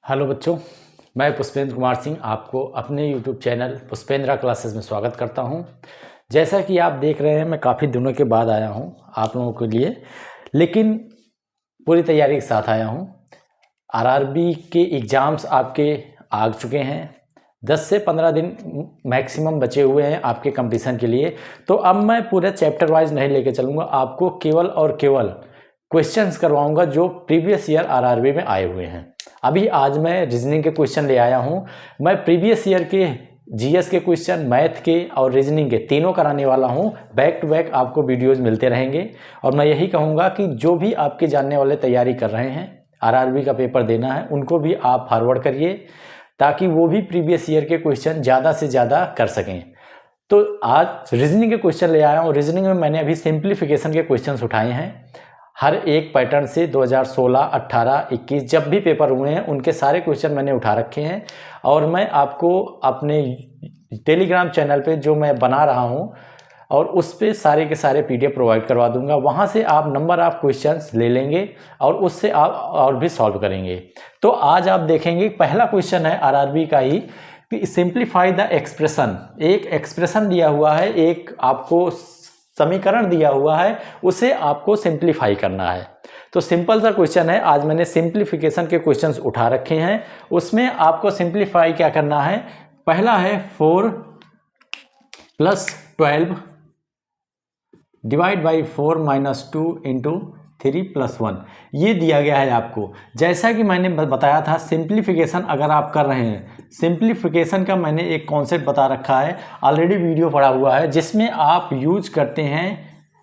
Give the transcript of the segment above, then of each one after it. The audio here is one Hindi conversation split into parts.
हेलो बच्चों, मैं पुष्पेंद्र कुमार सिंह आपको अपने YouTube चैनल पुष्पेंद्रा क्लासेस में स्वागत करता हूं। जैसा कि आप देख रहे हैं, मैं काफ़ी दिनों के बाद आया हूं आप लोगों के लिए, लेकिन पूरी तैयारी के साथ आया हूं। आरआरबी के एग्ज़ाम्स आपके आ चुके हैं। 10 से 15 दिन मैक्सिमम बचे हुए हैं आपके कंपटीशन के लिए। तो अब मैं पूरे चैप्टर वाइज नहीं लेके चलूँगा, आपको केवल और केवल क्वेश्चंस करवाऊंगा जो प्रीवियस ईयर आरआरबी में आए हुए हैं। अभी आज मैं रीजनिंग के क्वेश्चन ले आया हूं। मैं प्रीवियस ईयर के जीएस के क्वेश्चन, मैथ के और रीजनिंग के तीनों कराने वाला हूं। बैक टू बैक आपको वीडियोस मिलते रहेंगे और मैं यही कहूंगा कि जो भी आपके जानने वाले तैयारी कर रहे हैं, आरआरबी का पेपर देना है, उनको भी आप फॉरवर्ड करिए ताकि वो भी प्रीवियस ईयर के क्वेश्चन ज़्यादा से ज़्यादा कर सकें। तो आज रीजनिंग के क्वेश्चन ले आया हूँ। रीजनिंग में मैंने अभी सिंप्लीफिकेशन के क्वेश्चन उठाए हैं हर एक पैटर्न से। 2016, 18, 21 जब भी पेपर हुए हैं उनके सारे क्वेश्चन मैंने उठा रखे हैं और मैं आपको अपने टेलीग्राम चैनल पे जो मैं बना रहा हूं और उस पे सारे के सारे पीडीएफ प्रोवाइड करवा दूंगा। वहां से आप नंबर ऑफ क्वेश्चंस ले लेंगे और उससे आप और भी सॉल्व करेंगे। तो आज आप देखेंगे पहला क्वेश्चन है आरआरबी का ही कि सिंप्लीफाई द एक्सप्रेशन। एक एक्सप्रेशन दिया हुआ है, एक आपको समीकरण दिया हुआ है, उसे आपको सिंप्लीफाई करना है। तो सिंपल सा क्वेश्चन है। आज मैंने सिंप्लीफिकेशन के क्वेश्चंस उठा रखे हैं, उसमें आपको सिंप्लीफाई क्या करना है। पहला है 4 + 12 डिवाइड बाई 4 - 2 × 3 + 1 ये दिया गया है आपको। जैसा कि मैंने बताया था, सिंप्लीफिकेशन अगर आप कर रहे हैं, सिंप्लीफिकेशन का मैंने एक कॉन्सेप्ट बता रखा है, ऑलरेडी वीडियो पड़ा हुआ है, जिसमें आप यूज करते हैं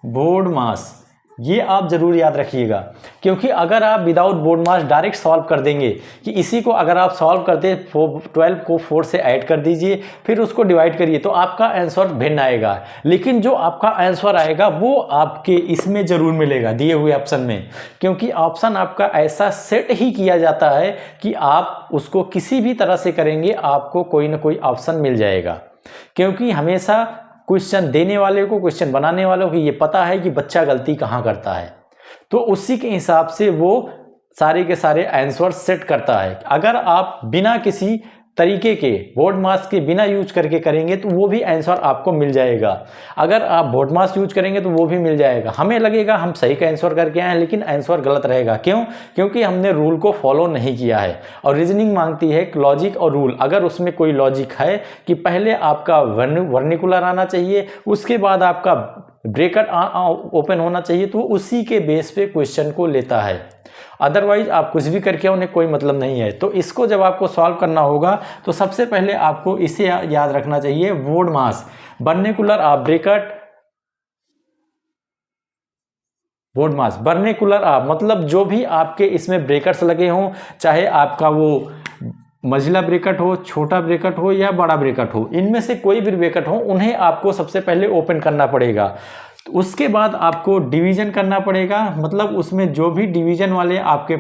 बोर्ड मास। ये आप जरूर याद रखिएगा, क्योंकि अगर आप विदाउट बोर्ड मास डायरेक्ट सॉल्व कर देंगे कि इसी को अगर आप सॉल्व करते 12 को 4 से ऐड कर दीजिए, फिर उसको डिवाइड करिए, तो आपका आंसर भिन्न आएगा। लेकिन जो आपका आंसर आएगा वो आपके इसमें जरूर मिलेगा दिए हुए ऑप्शन में, क्योंकि ऑप्शन आपका ऐसा सेट ही किया जाता है कि आप उसको किसी भी तरह से करेंगे आपको कोई ना कोई ऑप्शन मिल जाएगा। क्योंकि हमेशा क्वेश्चन देने वाले को, क्वेश्चन बनाने वालों को ये पता है कि बच्चा गलती कहाँ करता है, तो उसी के हिसाब से वो सारे के सारे आंसर सेट करता है। अगर आप बिना किसी तरीके के बोर्ड मास के बिना यूज करके करेंगे तो वो भी आंसर आपको मिल जाएगा। अगर आप बोर्ड मास यूज करेंगे तो वो भी मिल जाएगा। हमें लगेगा हम सही का आंसर करके आए हैं, लेकिन आंसर गलत रहेगा। क्यों? क्योंकि हमने रूल को फॉलो नहीं किया है। और रीजनिंग मांगती है लॉजिक और रूल। अगर उसमें कोई लॉजिक है कि पहले आपका वर्निकुलर आना चाहिए, उसके बाद आपका ब्रैकेट ओपन होना चाहिए, तो उसी के बेस पे क्वेश्चन को लेता है। अदरवाइज आप कुछ भी करके उन्हें कोई मतलब नहीं है। तो इसको जब आपको सॉल्व करना होगा तो सबसे पहले आपको इसे याद रखना चाहिए, board mass, vernacular of bracket, board mass, vernacular of मतलब जो भी आपके इसमें ब्रैकेट्स लगे हों, चाहे आपका वो मझिला ब्रैकेट हो, छोटा ब्रैकेट हो या बड़ा ब्रैकेट हो, इनमें से कोई भी ब्रैकेट हो, उन्हें आपको सबसे पहले ओपन करना पड़ेगा। उसके बाद आपको डिवीजन करना पड़ेगा, मतलब उसमें जो भी डिवीजन वाले आपके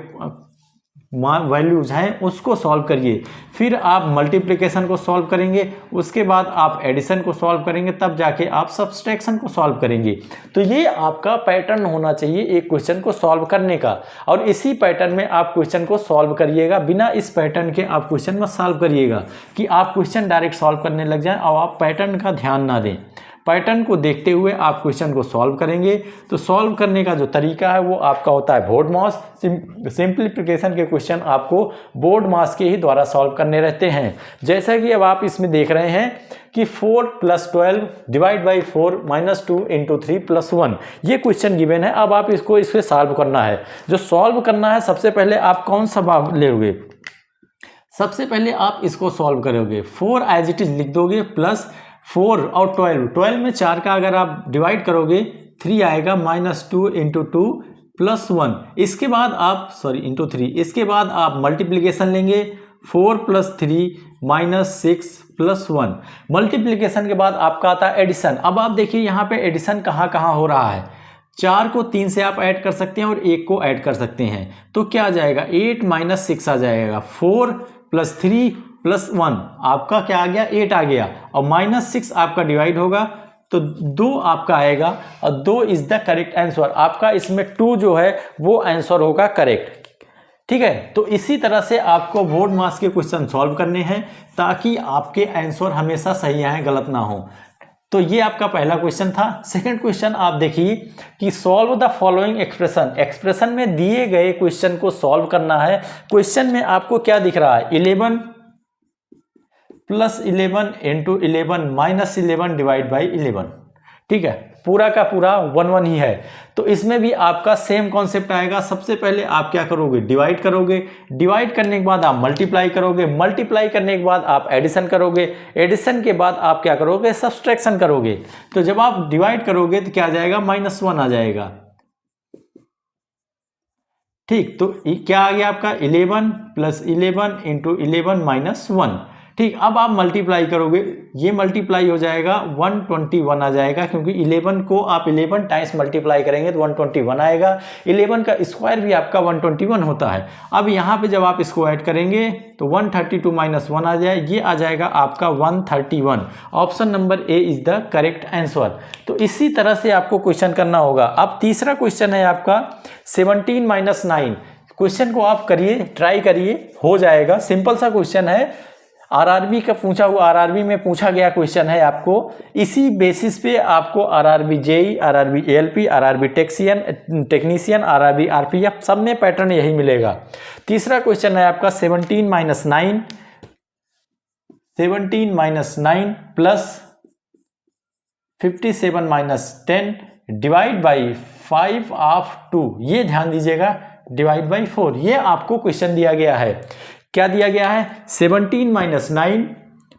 वैल्यूज हैं उसको सॉल्व करिए। फिर आप मल्टीप्लिकेशन को सॉल्व करेंगे, उसके बाद आप एडिशन को सॉल्व करेंगे, तब जाके आप सब्सट्रैक्शन को सॉल्व करेंगे। तो ये आपका पैटर्न होना चाहिए एक क्वेश्चन को सॉल्व करने का, और इसी पैटर्न में आप क्वेश्चन को सॉल्व करिएगा। बिना इस पैटर्न के आप क्वेश्चन में सॉल्व करिएगा कि आप क्वेश्चन डायरेक्ट सॉल्व करने लग जाएं और आप पैटर्न का ध्यान ना दें। पैटर्न को देखते हुए आप क्वेश्चन को सॉल्व करेंगे। तो सॉल्व करने का जो तरीका है वो आपका होता है बोर्ड मास। सिंप्लीफिकेशन के क्वेश्चन आपको बोर्ड मास के ही द्वारा सॉल्व करने रहते हैं। जैसा कि अब आप इसमें देख रहे हैं कि 4 + 12 डिवाइड बाई 4 - 2 × 3 + 1 ये क्वेश्चन गिवन है। अब आप इसको इससे सॉल्व करना है। जो सॉल्व करना है, सबसे पहले आप कौन सा भाग लेंगे? सबसे पहले आप इसको सॉल्व करोगे, 4 एज इट इज लिख दोगे, प्लस 4 और 12 में 4 का अगर आप डिवाइड करोगे 3 आएगा, -2 × 2 + 1। इसके बाद आप × 3, इसके बाद आप मल्टीप्लिकेशन लेंगे, 4 + 3 -6 + 1। मल्टीप्लिकेशन के बाद आपका आता है एडिशन। अब आप देखिए यहाँ पे एडिशन कहाँ कहाँ हो रहा है। 4 को 3 से आप ऐड कर सकते हैं और 1 को ऐड कर सकते हैं, तो क्या आ जाएगा? 8 - 6 आ जाएगा। 4 + 3 + 1 आपका क्या आ गया? 8 आ गया, और -6 आपका डिवाइड होगा तो 2 आपका आएगा, और 2 इज द करेक्ट आंसर। आपका इसमें 2 जो है वो आंसर होगा करेक्ट। ठीक है, तो इसी तरह से आपको बोर्ड मास के क्वेश्चन सॉल्व करने हैं ताकि आपके आंसर हमेशा सही आए, गलत ना हो। तो ये आपका पहला क्वेश्चन था। सेकंड क्वेश्चन आप देखिए कि solve the following expression. Expression में दिए गए क्वेश्चन को सॉल्व करना है। क्वेश्चन में आपको क्या दिख रहा है, 11 + 11 × 11 - 11 डिवाइड बाई 11। ठीक है, पूरा का पूरा 1 1 ही है। तो इसमें भी आपका सेम कॉन्सेप्ट आएगा। सबसे पहले आप क्या करोगे, डिवाइड करोगे, डिवाइड करने के बाद आप मल्टीप्लाई करोगे, मल्टीप्लाई करने के बाद आप एडिशन करोगे, एडिशन के बाद आप क्या करोगे, सब्सट्रैक्शन करोगे। तो जब आप डिवाइड करोगे तो क्या आ जाएगा, -1 आ जाएगा। ठीक, तो क्या आ गया आपका 11 + 11 × 11 - 1। ठीक, अब आप मल्टीप्लाई करोगे, ये मल्टीप्लाई हो जाएगा 121 आ जाएगा, क्योंकि 11 को आप 11 टाइम्स मल्टीप्लाई करेंगे तो 121 आएगा। 11 का स्क्वायर भी आपका 121 होता है। अब यहाँ पे जब आप इसको ऐड करेंगे तो 132 - 1 आ जाए, ये आ जाएगा आपका 131। Option number A is the correct answer. तो इसी तरह से आपको क्वेश्चन करना होगा। अब तीसरा क्वेश्चन है आपका 17 - 9। क्वेश्चन को आप करिए, ट्राई करिए, हो जाएगा। सिंपल सा क्वेश्चन है, आरआरबी का पूछा हुआ, आरआरबी में पूछा गया क्वेश्चन है आपको। इसी बेसिस पे आपको RRB JE, RRB ALP, RRB technician, RRB RPF सब में पैटर्न यही मिलेगा। तीसरा क्वेश्चन है आपका 17 - 9 प्लस 57 - 10 डिवाइड बाई 5/2। ये ध्यान दीजिएगा, डिवाइड बाई 4। ये आपको क्वेश्चन दिया गया है। क्या दिया गया है, 17 - 9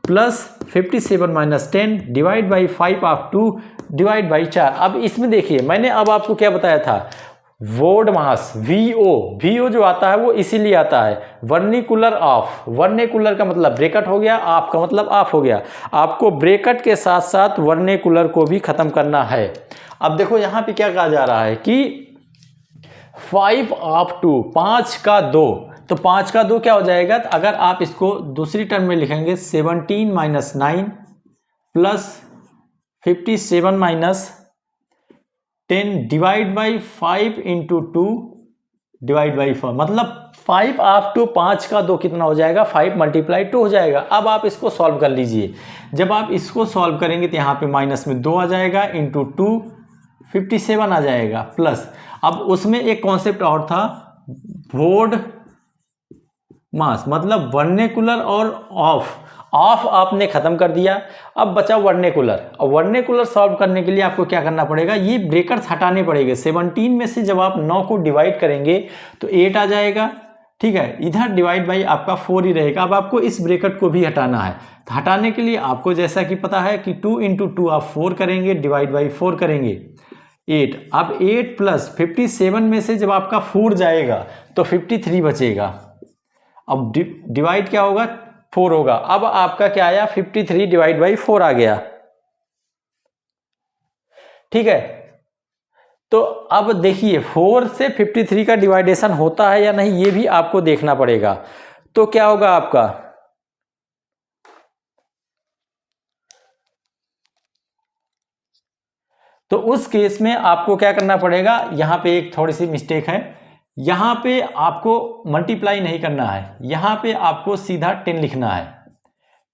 plus 57 - 10 divide by 5/2 divide by 4। अब इसमें देखिए, मैंने अब आपको क्या बताया था, बोर्ड मास VO जो आता है वो इसीलिए आता है वर्निकुलर ऑफ। वर्निकुलर का मतलब ब्रैकेट हो गया, ऑफ का मतलब ऑफ हो गया। आपको ब्रैकेट के साथ साथ वर्निकुलर को भी खत्म करना है। अब देखो यहाँ पे क्या कहा जा रहा है कि 5/2, 5 का 2, तो 5 का 2 क्या हो जाएगा, तो अगर आप इसको दूसरी टर्म में लिखेंगे 17 - 9 plus 57 - 10 divide by 5 × 2 divide by 4, मतलब 5/2, 5 का 2 कितना हो जाएगा, 5 × 2 हो जाएगा। अब आप इसको सॉल्व कर लीजिए। जब आप इसको सॉल्व करेंगे तो यहाँ पे माइनस में 2 आ जाएगा, इंटू 2 57 आ जाएगा, प्लस अब उसमें एक कॉन्सेप्ट और था, बोर्ड मास, मतलब वर्नेकुलर और ऑफ आपने खत्म कर दिया। अब बचा वर्नेकुलर। और वर्नेकुलर सॉल्व करने के लिए आपको क्या करना पड़ेगा, ये ब्रेकर्स हटाने पड़ेंगे। 17 में से जब आप 9 को डिवाइड करेंगे तो 8 आ जाएगा। ठीक है, इधर डिवाइड बाई आपका 4 ही रहेगा। अब आपको इस ब्रेकेट को भी हटाना है। तो हटाने के लिए आपको जैसा कि पता है कि 2 × 2 आप 4 करेंगे, डिवाइड बाई 4 करेंगे 8। अब 8 प्लस 57 में से जब आपका 4 जाएगा तो 53 बचेगा। अब डिवाइड क्या होगा, 4 होगा। अब आपका क्या आया, 53 डिवाइड बाई 4 आ गया। ठीक है, तो अब देखिए 4 से 53 का डिवाइडेशन होता है या नहीं, ये भी आपको देखना पड़ेगा। तो क्या होगा आपका, तो उस केस में आपको क्या करना पड़ेगा, यहां पे एक थोड़ी सी मिस्टेक है। यहां पे आपको मल्टीप्लाई नहीं करना है, यहां पे आपको सीधा 10 लिखना है।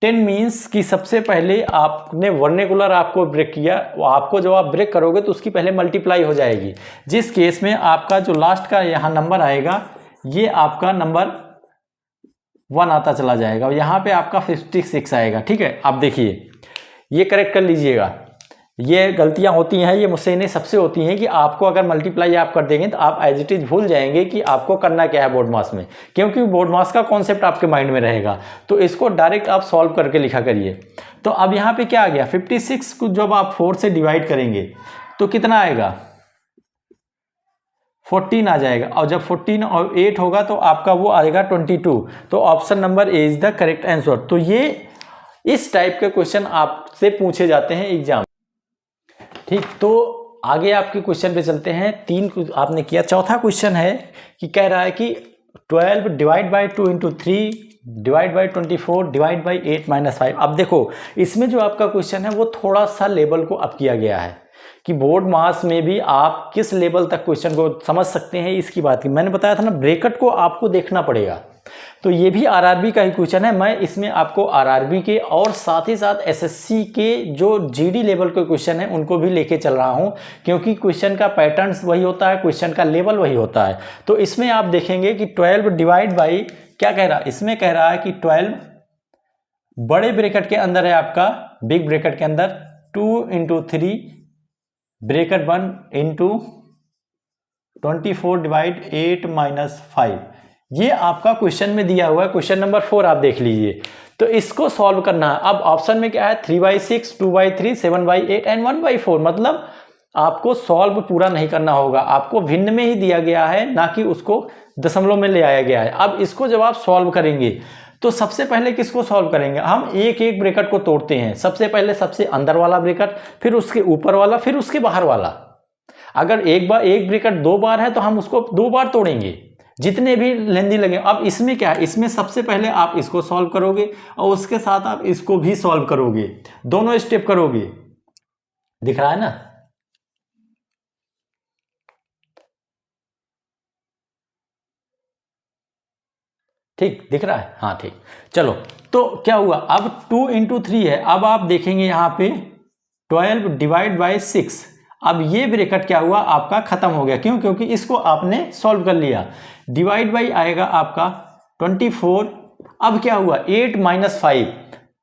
10 मीन्स कि सबसे पहले आपने वर्नेकुलर आपको ब्रेक किया, आपको जब आप ब्रेक करोगे तो उसकी पहले मल्टीप्लाई हो जाएगी। जिस केस में आपका जो लास्ट का यहाँ नंबर आएगा, ये आपका नंबर 1 आता चला जाएगा और यहाँ पे आपका 56 आएगा। ठीक है, आप देखिए ये करेक्ट कर लीजिएगा। ये गलतियां होती हैं, ये मुझसे नहीं सबसे होती हैं कि आपको अगर मल्टीप्लाई आप कर देंगे तो आप एज इट इज भूल जाएंगे कि आपको करना क्या है बोर्ड मास में, क्योंकि बोर्ड मास का कॉन्सेप्ट आपके माइंड में रहेगा। तो इसको डायरेक्ट आप सॉल्व करके लिखा करिए। तो अब यहाँ पे क्या आ गया, 56 को जब आप 4 से डिवाइड करेंगे तो कितना आएगा, 14 आ जाएगा। और जब 14 और 8 होगा तो आपका वो आएगा 22। तो option number A is the correct answer. तो ये इस टाइप के क्वेश्चन आपसे पूछे जाते हैं एग्जाम। ठीक, तो आगे आपके क्वेश्चन पे चलते हैं। 3 आपने किया, चौथा क्वेश्चन है कि कह रहा है कि 12 divide by 2 × 3 divide by 24 divide by 8 - 5। अब देखो इसमें जो आपका क्वेश्चन है वो थोड़ा सा लेवल को अप किया गया है। कि बोर्ड मास में भी आप किस लेवल तक क्वेश्चन को समझ सकते हैं, इसकी बात की मैंने बताया था ना, ब्रैकेट को आपको देखना पड़ेगा। तो ये भी आरआरबी का ही क्वेश्चन है। मैं इसमें आपको आरआरबी के और साथ ही साथ एसएससी के जो जीडी लेवल के क्वेश्चन है उनको भी लेके चल रहा हूं, क्योंकि क्वेश्चन का पैटर्न्स वही होता है, क्वेश्चन का लेवल वही होता है। तो इसमें आप देखेंगे कि 12 डिवाइड बाई क्या कह रहा है, इसमें कह रहा है कि 12 बड़े ब्रैकेट के अंदर है आपका, बिग ब्रैकेट के अंदर 2 × 3 ब्रैकेट 1 इंटू 24 डिवाइड 8 - 5। ये आपका क्वेश्चन में दिया हुआ है, क्वेश्चन नंबर 4 आप देख लीजिए। तो इसको सॉल्व करना है। अब ऑप्शन में क्या है, 3/6, 2/3, 7/8 एंड 1/4। मतलब आपको सॉल्व पूरा नहीं करना होगा, आपको भिन्न में ही दिया गया है, ना कि उसको दशमलव में ले आया गया है। अब इसको जब आप सॉल्व करेंगे तो सबसे पहले किसको सॉल्व करेंगे, हम एक एक ब्रैकेट को तोड़ते हैं। सबसे पहले सबसे अंदर वाला ब्रैकेट, फिर उसके ऊपर वाला, फिर उसके बाहर वाला। अगर एक ब्रैकेट 2 बार है तो हम उसको 2 बार तोड़ेंगे, जितने भी लेंदी लगे। अब इसमें क्या है, इसमें सबसे पहले आप इसको सॉल्व करोगे और उसके साथ आप इसको भी सॉल्व करोगे, दोनों स्टेप करोगे। दिख रहा है ना? ठीक दिख रहा है, हाँ ठीक। चलो, तो क्या हुआ, अब 2 × 3 है। अब आप देखेंगे यहाँ पे 12 डिवाइड बाई 6। अब ये ब्रैकेट क्या हुआ, आपका खत्म हो गया। क्यों? क्योंकि इसको आपने सॉल्व कर लिया। डिवाइड बाई आएगा आपका 24। अब क्या हुआ, 8 - 5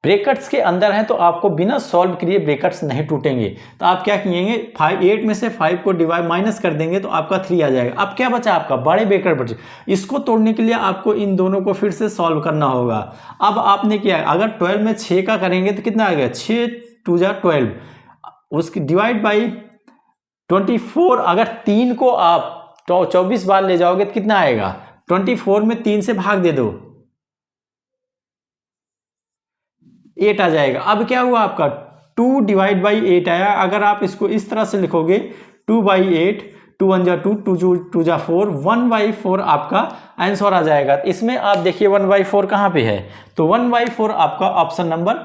ब्रैकेट्स के अंदर है, तो आपको बिना सॉल्व किए ब्रैकेट्स नहीं टूटेंगे। तो आप क्या किएंगे, 8 में से 5 को डिवाइड माइनस कर देंगे तो आपका 3 आ जाएगा। अब क्या बचा आपका, बड़े ब्रैकेट बचे। इसको तोड़ने के लिए आपको इन दोनों को फिर से सॉल्व करना होगा। अब आपने क्या, अगर 12 में 6 का करेंगे तो कितना आ गया, 6 × 2 = 12। उसकी डिवाइड बाई 24। अगर 3 को आप 24 बार ले जाओगे तो कितना आएगा, 24 में 3 से भाग दे दो, 8 आ जाएगा। अब क्या हुआ आपका, 2 डिवाइड बाई 8 आया। अगर आप इसको इस तरह से लिखोगे 2/8, 2 × 1 = 2, 2 × 4, 1/4 आपका आंसर आ जाएगा। इसमें आप देखिए 1/4 कहाँ पे है, तो 1/4 आपका ऑप्शन नंबर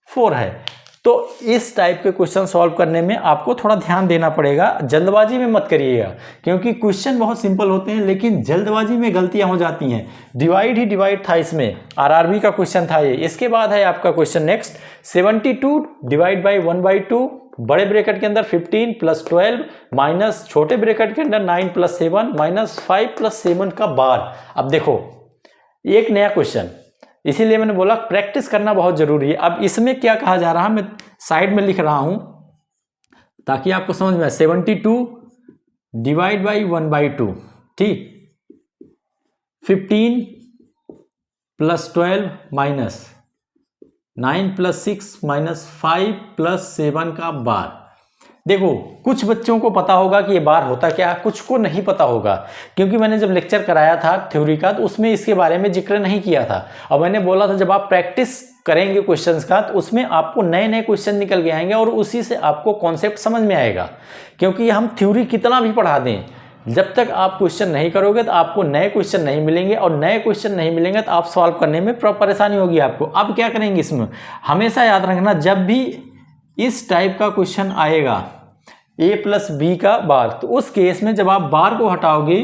4 है। तो इस टाइप के क्वेश्चन सॉल्व करने में आपको थोड़ा ध्यान देना पड़ेगा, जल्दबाजी में मत करिएगा, क्योंकि क्वेश्चन बहुत सिंपल होते हैं लेकिन जल्दबाजी में गलतियां हो जाती हैं। डिवाइड ही डिवाइड था, इसमें आरआरबी का क्वेश्चन था ये। इसके बाद है आपका क्वेश्चन नेक्स्ट, 72 डिवाइड बाई 1/2, बड़े ब्रैकेट के अंदर 15 + 12 माइनस छोटे ब्रैकेट के अंदर 9 + 7 -5 + 7 का बार। अब देखो, एक नया क्वेश्चन, इसीलिए मैंने बोला प्रैक्टिस करना बहुत जरूरी है। अब इसमें क्या कहा जा रहा है, मैं साइड में लिख रहा हूं ताकि आपको समझ में आए। 72 डिवाइड बाई 1/2, ठीक, 15 + 12 माइनस 9 + 6 -5 + 7 का बार। देखो, कुछ बच्चों को पता होगा कि ये बार होता क्या है, कुछ को नहीं पता होगा, क्योंकि मैंने जब लेक्चर कराया था थ्योरी का तो उसमें इसके बारे में जिक्र नहीं किया था। और मैंने बोला था जब आप प्रैक्टिस करेंगे क्वेश्चंस का तो उसमें आपको नए नए क्वेश्चन निकल के आएंगे और उसी से आपको कॉन्सेप्ट समझ में आएगा। क्योंकि हम थ्योरी कितना भी पढ़ा दें, जब तक आप क्वेश्चन नहीं करोगे तो आपको नए क्वेश्चन नहीं मिलेंगे, और नए क्वेश्चन नहीं मिलेंगे तो आप सॉल्व करने में परेशानी होगी आपको। अब क्या करेंगे, इसमें हमेशा याद रखना, जब भी इस टाइप का क्वेश्चन आएगा a + b का बार, तो उस केस में जब आप बार को हटाओगे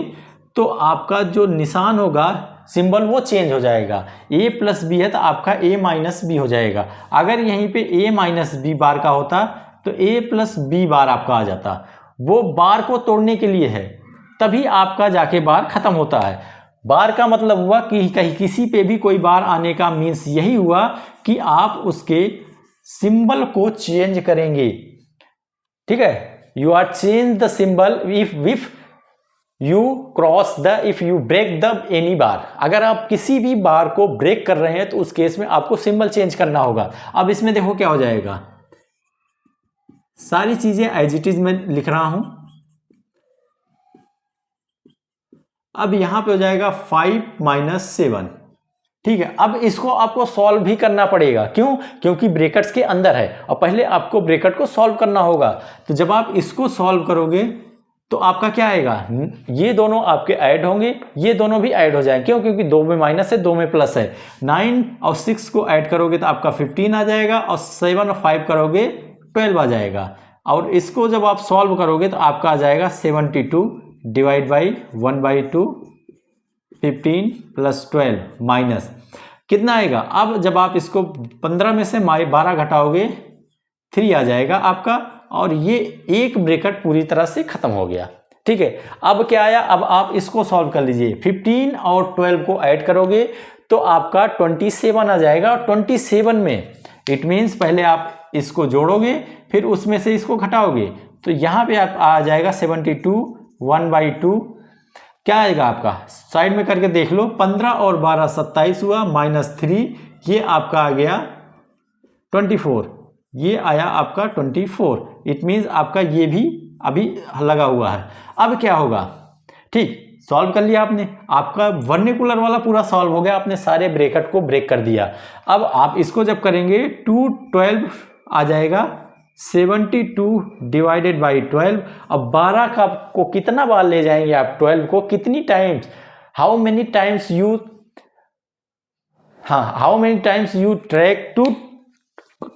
तो आपका जो निशान होगा, सिंबल, वो चेंज हो जाएगा। a + b है तो आपका a - b हो जाएगा। अगर यहीं पे a - b बार का होता तो a + b बार आपका आ जाता। वो बार को तोड़ने के लिए है, तभी आपका जाके बार खत्म होता है। बार का मतलब हुआ कि कहीं किसी पे भी कोई बार आने का मीन्स यही हुआ कि आप उसके सिंबल को चेंज करेंगे। ठीक है, you are change the symbol if you cross the if you break the any bar। अगर आप किसी भी बार को ब्रेक कर रहे हैं तो उस केस में आपको सिंबल चेंज करना होगा। अब इसमें देखो क्या हो जाएगा, सारी चीजें एज इट इज में लिख रहा हूं। अब यहां पे हो जाएगा 5 - 7, ठीक है। अब इसको आपको सॉल्व भी करना पड़ेगा, क्यों? क्योंकि ब्रैकेट्स के अंदर है और पहले आपको ब्रैकेट को सॉल्व करना होगा। तो जब आप इसको सॉल्व करोगे तो आपका क्या आएगा, ये दोनों आपके ऐड होंगे, ये दोनों भी ऐड हो जाएंगे। क्यों? क्योंकि 2 में माइनस है, 2 में प्लस है। 9 और 6 को ऐड करोगे तो आपका 15 आ जाएगा, और 7 और 5 करोगे 12 आ जाएगा। और इसको जब आप सॉल्व करोगे तो आपका आ जाएगा 72 डिवाइड बाई 1/2 15 प्लस 12 माइनस कितना आएगा। अब जब आप इसको 15 में से 12 घटाओगे 3 आ जाएगा आपका, और ये एक ब्रैकेट पूरी तरह से खत्म हो गया। ठीक है, अब क्या आया, अब आप इसको सॉल्व कर लीजिए। 15 और 12 को ऐड करोगे तो आपका 27 आ जाएगा। 27 में इट मीन्स पहले आप इसको जोड़ोगे फिर उसमें से इसको घटाओगे, तो यहाँ पे आप आ जाएगा 72 1/2 क्या आएगा आपका, साइड में करके देख लो, 15 और 12 27 हुआ, -3 ये आपका आ गया 24, ये आया आपका 24। इट मीन्स आपका ये भी अभी लगा हुआ है। अब क्या होगा, ठीक सॉल्व कर लिया आपने, आपका वर्निकुलर वाला पूरा सॉल्व हो गया, आपने सारे ब्रैकेट को ब्रेक कर दिया। अब आप इसको जब करेंगे 2 12 आ जाएगा 72 डिवाइडेड बाई 12। अब 12 का को कितना बार ले जाएंगे आप, 12 को कितनी times, how many times you track to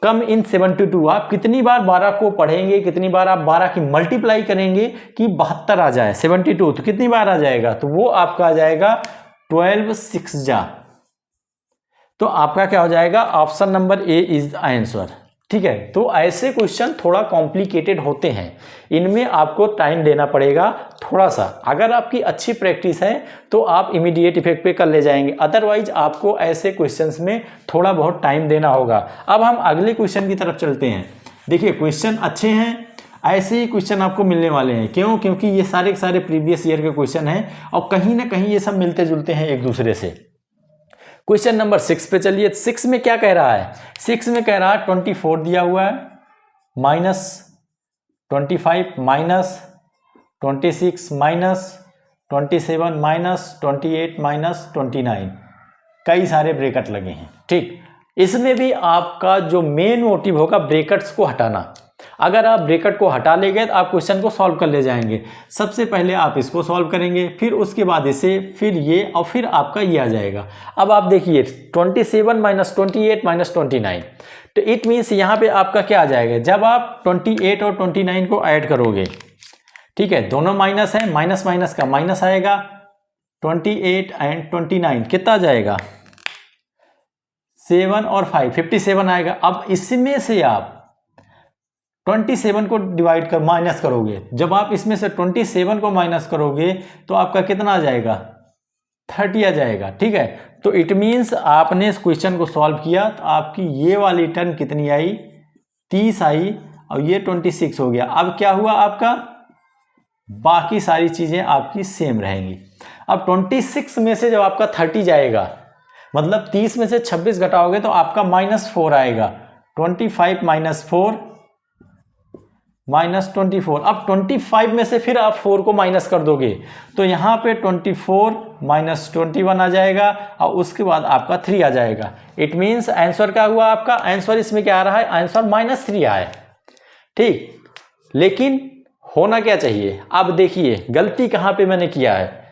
come in 72। आप कितनी बार 12 को पढ़ेंगे, कितनी बार आप 12 की मल्टीप्लाई करेंगे कि 72 आ जाए, 72 तो कितनी बार आ जाएगा, तो वो आपका आ जाएगा 12 6 जा। तो आपका क्या हो जाएगा, option number A is answer. ठीक है, तो ऐसे क्वेश्चन थोड़ा कॉम्प्लिकेटेड होते हैं, इनमें आपको टाइम देना पड़ेगा थोड़ा सा। अगर आपकी अच्छी प्रैक्टिस है तो आप इमीडिएट इफेक्ट पे कर ले जाएंगे, अदरवाइज आपको ऐसे क्वेश्चंस में थोड़ा बहुत टाइम देना होगा। अब हम अगले क्वेश्चन की तरफ चलते हैं। देखिए क्वेश्चन अच्छे हैं, ऐसे ही क्वेश्चन आपको मिलने वाले हैं। क्यों, क्योंकि ये सारे के सारे प्रीवियस ईयर के क्वेश्चन हैं और कहीं ना कहीं ये सब मिलते जुलते हैं एक दूसरे से। क्वेश्चन नंबर 6 पे चलिए। 6 में क्या कह रहा है, 6 में कह रहा है 24 दिया हुआ है, -25 -26 -27 -28 -29, कई सारे ब्रैकेट लगे हैं। ठीक, इसमें भी आपका जो मेन मोटिव होगा ब्रैकेट्स को हटाना। अगर आप ब्रैकेट को हटा ले गए तो आप क्वेश्चन को सॉल्व कर ले जाएंगे। सबसे पहले आप इसको सॉल्व करेंगे, फिर उसके बाद इसे, फिर ये, और फिर आपका ये आ जाएगा। अब आप देखिए 27 -28 -29, तो इट मीन्स यहाँ पे आपका क्या आ जाएगा, जब आप 28 और 29 को ऐड करोगे, ठीक है, दोनों माइनस है, माइनस माइनस का माइनस आएगा, 28 एंड 29 कितना आ जाएगा, 7 और 5 57 आएगा। अब इसमें से आप 27 को डिवाइड कर माइनस करोगे, जब आप इसमें से 27 को माइनस करोगे तो आपका कितना आ जाएगा, 30 आ जाएगा। ठीक है, तो इट मीन्स आपने इस क्वेश्चन को सॉल्व किया तो आपकी ये वाली टर्म कितनी आई, 30 आई, और ये 26 हो गया। अब क्या हुआ आपका, बाकी सारी चीजें आपकी सेम रहेंगी। अब 26 में से जब आपका 30 जाएगा, मतलब 30 में से 26 घटाओगे तो आपका -4 आएगा, 25 -4 -24। अब 25 में से फिर आप 4 को माइनस कर दोगे तो यहाँ पे 24 -21 आ जाएगा, और उसके बाद आपका 3 आ जाएगा। इट मीन्स आंसर क्या हुआ आपका, आंसर इसमें क्या आ रहा है, आंसर -3 आए। ठीक, लेकिन होना क्या चाहिए, अब देखिए गलती कहाँ पे मैंने किया है,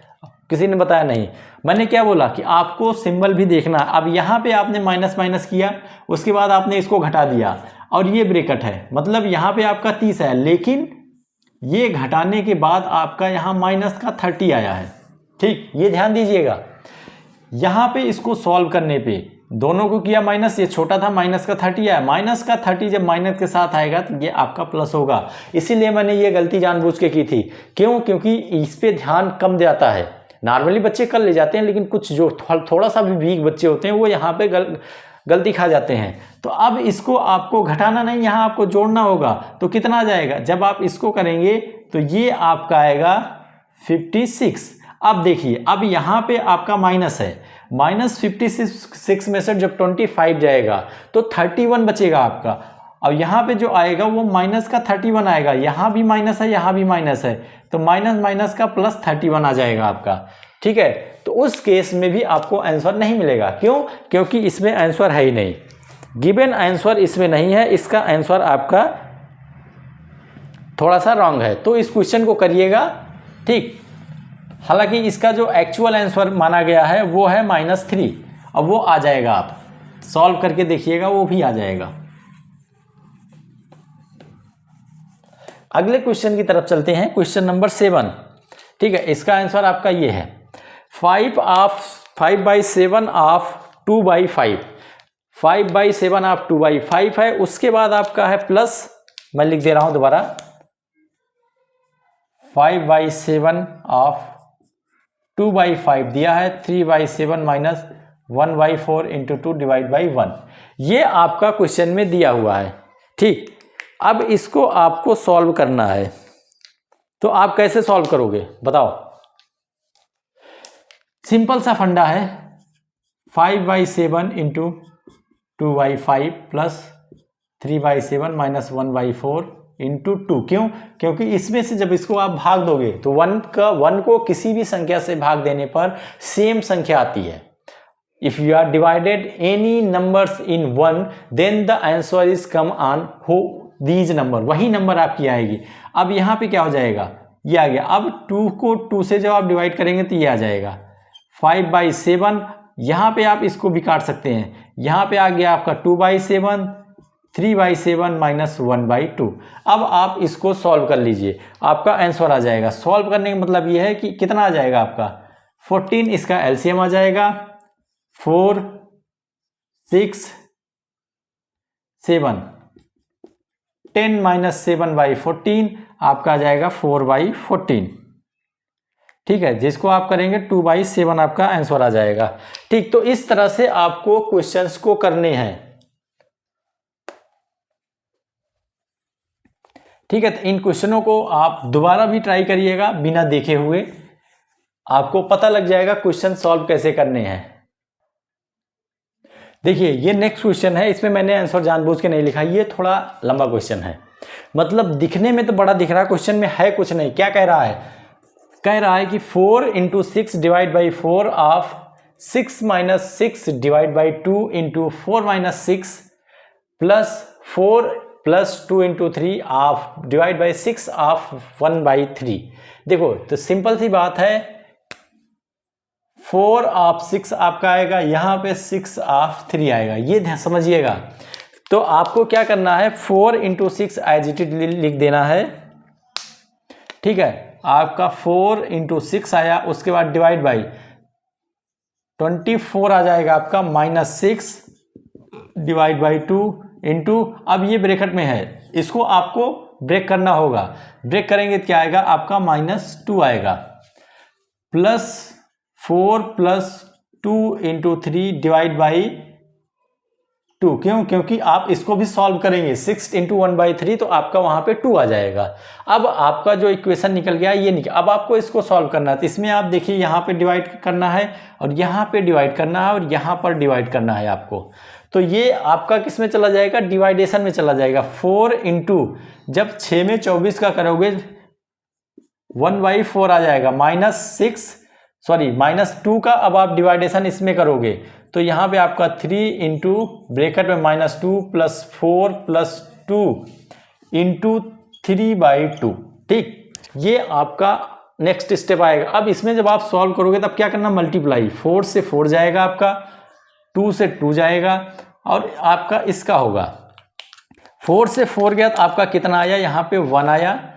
किसी ने बताया नहीं। मैंने क्या बोला कि आपको सिंबल भी देखना। अब यहाँ पे आपने माइनस माइनस किया, उसके बाद आपने इसको घटा दिया, और ये ब्रैकेट है, मतलब यहाँ पे आपका 30 है, लेकिन ये घटाने के बाद आपका यहाँ माइनस का 30 आया है। ठीक, ये ध्यान दीजिएगा। यहाँ पे इसको सॉल्व करने पे दोनों को किया माइनस, ये छोटा था, माइनस का 30 आया। माइनस का 30 जब माइनस के साथ आएगा तो ये आपका प्लस होगा। इसीलिए मैंने ये गलती जानबूझ के की थी। क्यों, क्योंकि इस पे ध्यान कम जाता है। नॉर्मली बच्चे कर ले जाते हैं, लेकिन कुछ जो थोड़ा सा भी वीक बच्चे होते हैं वो यहाँ पे गलती खा जाते हैं। तो अब इसको आपको घटाना नहीं, यहाँ आपको जोड़ना होगा। तो कितना आ जाएगा, जब आप इसको करेंगे तो ये आपका आएगा 56। अब देखिए, अब यहाँ पे आपका माइनस है, -56 में से जब 25 जाएगा तो 31 बचेगा आपका। और यहाँ पे जो आएगा वो माइनस का 31 आएगा, यहाँ भी माइनस है, यहाँ भी माइनस है, तो माइनस माइनस का प्लस 31 आ जाएगा आपका। ठीक है, तो उस केस में भी आपको आंसर नहीं मिलेगा। क्यों, क्योंकि इसमें आंसर है ही नहीं, गिवन आंसर इसमें नहीं है, इसका आंसर आपका थोड़ा सा रॉन्ग है। तो इस क्वेश्चन को करिएगा। ठीक, हालांकि इसका जो एक्चुअल आंसर माना गया है वो है -3, अब वो आ जाएगा, आप सॉल्व करके देखिएगा वो भी आ जाएगा। अगले क्वेश्चन की तरफ चलते हैं, क्वेश्चन नंबर 7। ठीक है, इसका आंसर आपका ये है 5/7 ऑफ 2/5। 5/7 ऑफ 2/5 है। उसके बाद आपका है प्लस, मैं लिख दे रहा हूं दोबारा, 5/7 ऑफ 2/5 दिया है 3/7 माइनस 1/4 इंटू 2 डिवाइड बाई 1। ये आपका क्वेश्चन में दिया हुआ है। ठीक, अब इसको आपको सॉल्व करना है। तो आप कैसे सॉल्व करोगे बताओ? सिंपल सा फंडा है, 5/7 इंटू 2/5 प्लस 3/7 माइनस 1/4 इंटू 2। क्यों? क्योंकि इसमें से जब इसको आप भाग दोगे तो 1 को किसी भी संख्या से भाग देने पर सेम संख्या आती है। If you are divided any numbers in 1 then the answer is come on these number, वही नंबर आपकी आएगी। अब यहाँ पे क्या हो जाएगा, ये आ गया। अब 2 को 2 से जब आप डिवाइड करेंगे तो ये आ जाएगा 5/7। यहाँ पे आप इसको भी काट सकते हैं, यहाँ पे आ गया आपका 2/7, 3/7 माइनस 1/2। अब आप इसको सॉल्व कर लीजिए, आपका आंसर आ जाएगा। सॉल्व करने का मतलब ये है कि कितना आ जाएगा आपका 14, इसका एलसीएम आ जाएगा 4, 6, 7, 10 माइनस 7/14 आपका आ जाएगा 4/14। ठीक है, जिसको आप करेंगे 2/7 आपका आंसर आ जाएगा। ठीक, तो इस तरह से आपको क्वेश्चंस को करने हैं। ठीक है, तो इन क्वेश्चनों को आप दोबारा भी ट्राई करिएगा बिना देखे हुए, आपको पता लग जाएगा क्वेश्चन सॉल्व कैसे करने हैं। देखिए, ये नेक्स्ट क्वेश्चन है, इसमें मैंने आंसर जानबूझ के नहीं लिखा, ये थोड़ा लंबा क्वेश्चन है। मतलब दिखने में तो बड़ा दिख रहा है, क्वेश्चन में है कुछ नहीं। क्या कह रहा है? कह रहा है कि 4 into 6 divide by 4 of 6 minus 6 divide by 2 into 4 minus 6 plus 4 plus 2 into 3 of divide by 6 of 1/3। देखो, तो सिंपल सी बात है, 4 ऑफ 6 आपका आएगा, यहाँ पे 6 ऑफ 3 आएगा, ये समझिएगा। तो आपको क्या करना है, 4 इंटू 6 एज इट इज लिख देना है। ठीक है, आपका 4 इंटू 6 आया, उसके बाद डिवाइड बाई 24 आ जाएगा आपका, माइनस 6 डिवाइड बाई 2 इंटू, अब ये ब्रैकेट में है, इसको आपको ब्रेक करना होगा। ब्रेक करेंगे तो क्या आएगा आपका -2 आएगा, plus 4 plus 2 into 3 divide by 2। क्यों? क्योंकि आप इसको भी सॉल्व करेंगे, 6 इंटू 1/3 तो आपका वहां पे 2 आ जाएगा। अब आपका जो इक्वेशन निकल गया ये निकल, अब आपको इसको सॉल्व करना है। तो इसमें आप देखिए, यहाँ पे डिवाइड करना है और यहाँ पे डिवाइड करना है और यहाँ पर डिवाइड करना है आपको। तो ये आपका किस में चला जाएगा, डिवाइडेशन में चला जाएगा। 4 इंटू, जब 6 में 24 का करोगे 1/4 आ जाएगा, -2 का अब आप डिवाइडेशन इसमें करोगे तो यहाँ पे आपका 3 इंटू ब्रैकेट में -2 प्लस 4 प्लस 2 इंटू 3/2। ठीक, ये आपका नेक्स्ट स्टेप आएगा। अब इसमें जब आप सॉल्व करोगे तब क्या करना, मल्टीप्लाई, 4 से 4 जाएगा आपका, 2 से 2 जाएगा और आपका इसका होगा 4 से 4 गया तो आपका कितना आया, यहाँ पे 1 आया,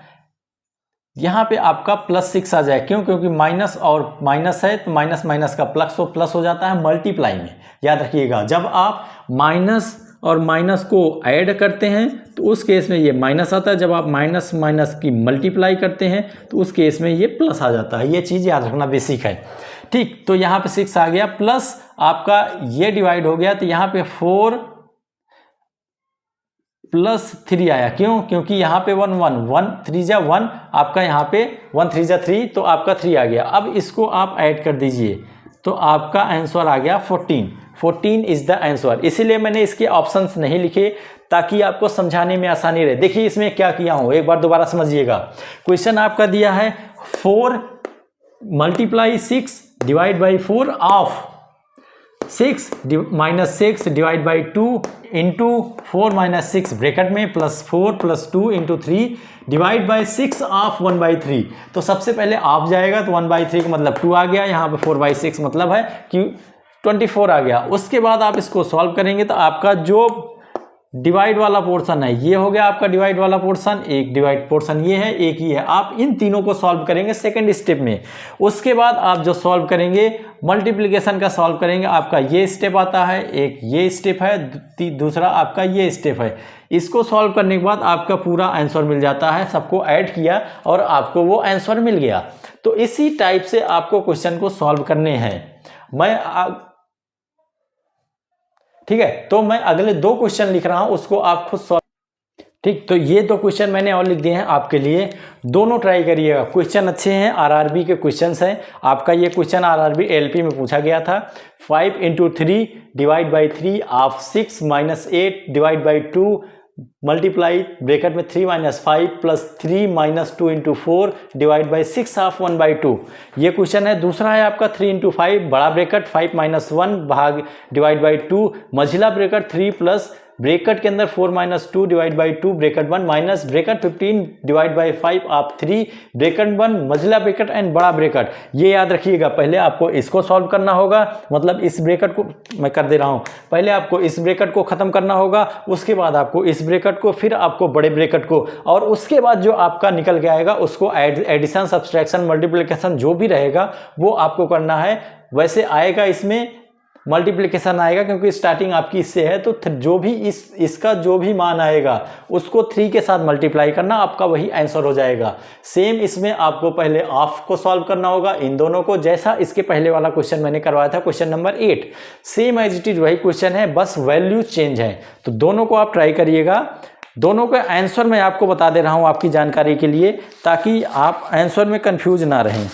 यहाँ पे आपका +6 आ जाए। क्यों? क्योंकि माइनस और माइनस है तो माइनस माइनस का प्लस हो जाता है मल्टीप्लाई में। याद रखिएगा, जब आप माइनस और माइनस को ऐड करते हैं तो उस केस में ये माइनस आता है, जब आप माइनस माइनस की मल्टीप्लाई करते हैं तो उस केस में ये प्लस आ जाता है। ये चीज़ याद रखना बेसिक है। ठीक, तो यहाँ पे 6 आ गया, प्लस आपका ये डिवाइड हो गया तो यहाँ पे 4 प्लस 3 आया। क्यों? क्योंकि यहाँ पे 1 3 जा 1, आपका यहाँ पे 1 3 जा 3 तो आपका 3 आ गया। अब इसको आप ऐड कर दीजिए तो आपका आंसर आ गया 14 इज द आंसर। इसीलिए मैंने इसके ऑप्शंस नहीं लिखे ताकि आपको समझाने में आसानी रहे। देखिए इसमें क्या किया हूँ, एक बार दोबारा समझिएगा। क्वेश्चन आपका दिया है 4 multiply 6 divide by 4 of 6 minus 6 divide by 2 into 4 minus 6 bracket में plus 4 plus 2 into 3 divide by 6 of 1/3। तो सबसे पहले ऑफ जाएगा तो 1/3 का मतलब 2 आ गया, यहाँ पे 4/6 मतलब है कि 24 आ गया। उसके बाद आप इसको सॉल्व करेंगे तो आपका जो डिवाइड वाला पोर्शन है, ये हो गया आपका डिवाइड वाला पोर्शन, एक डिवाइड पोर्शन ये है, एक ही है। आप इन तीनों को सॉल्व करेंगे सेकंड स्टेप में। उसके बाद आप जो सॉल्व करेंगे मल्टीप्लिकेशन का सॉल्व करेंगे, आपका ये स्टेप आता है, एक ये स्टेप है, दूसरा आपका ये स्टेप है। इसको सॉल्व करने के बाद आपका पूरा आंसर मिल जाता है, सबको ऐड किया और आपको वो आंसर मिल गया। तो इसी टाइप से आपको क्वेश्चन को सॉल्व करने हैं। ठीक है, तो मैं अगले 2 क्वेश्चन लिख रहा हूं, उसको आप खुद सॉल्व। ठीक, तो ये 2 क्वेश्चन मैंने और लिख दिए हैं आपके लिए, दोनों ट्राई करिएगा। क्वेश्चन अच्छे हैं, आरआरबी के क्वेश्चंस हैं। आपका ये क्वेश्चन आरआरबी एलपी में पूछा गया था। 5 × 3 divide by 3 of 6 - 8 divide by 2 multiply bracket में 3 - 5 प्लस 3 - 2 × 4 डिवाइड बाई 6 ऑफ 1/2। ये क्वेश्चन है। दूसरा है आपका 3 × 5 बड़ा ब्रैकेट 5 - 1 भाग डिवाइड बाई 2 मझिला ब्रैकेट 3 प्लस ब्रैकेट के अंदर 4 - 2 divide by 2 bracket 1 minus bracket 15 divide by 5 of 3 bracket 1 मझिला ब्रैकेट एंड बड़ा ब्रैकेट। ये याद रखिएगा, पहले आपको इसको सॉल्व करना होगा, मतलब इस ब्रैकेट को मैं कर दे रहा हूँ। पहले आपको इस ब्रैकेट को खत्म करना होगा, उसके बाद आपको इस ब्रैकेट को, फिर आपको बड़े ब्रैकेट को, और उसके बाद जो आपका निकल के आएगा उसको एडिशन सब्सट्रैक्शन मल्टीप्लिकेशन जो भी रहेगा वो आपको करना है। वैसे आएगा इसमें मल्टीप्लिकेशन आएगा क्योंकि स्टार्टिंग आपकी इससे है, तो जो भी इसका जो भी मान आएगा उसको 3 के साथ मल्टीप्लाई करना, आपका वही आंसर हो जाएगा। सेम इसमें आपको पहले ऑफ को सॉल्व करना होगा, इन दोनों को, जैसा इसके पहले वाला क्वेश्चन मैंने करवाया था, question number 8। Same as it is वही क्वेश्चन है, बस वैल्यू चेंज है। तो दोनों को आप ट्राई करिएगा। दोनों का आंसर मैं आपको बता दे रहा हूं आपकी जानकारी के लिए, ताकि आप आंसर में कंफ्यूज ना रहें।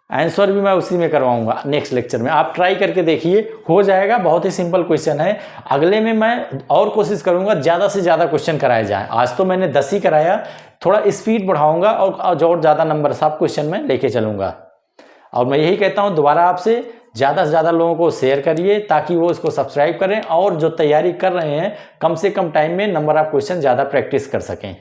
आंसर भी मैं उसी में करवाऊंगा नेक्स्ट लेक्चर में, आप ट्राई करके देखिए, हो जाएगा। बहुत ही सिंपल क्वेश्चन है। अगले में मैं और कोशिश करूंगा ज़्यादा से ज़्यादा क्वेश्चन कराए जाएं। आज तो मैंने 10 ही कराया, थोड़ा स्पीड बढ़ाऊंगा और ज़्यादा नंबर सब क्वेश्चन में लेके चलूंगा। और मैं यही कहता हूं दोबारा आपसे, ज़्यादा से ज़्यादा लोगों को शेयर करिए ताकि वो इसको सब्सक्राइब करें, और जो तैयारी कर रहे हैं कम से कम टाइम में नंबर ऑफ क्वेश्चन ज़्यादा प्रैक्टिस कर सकें।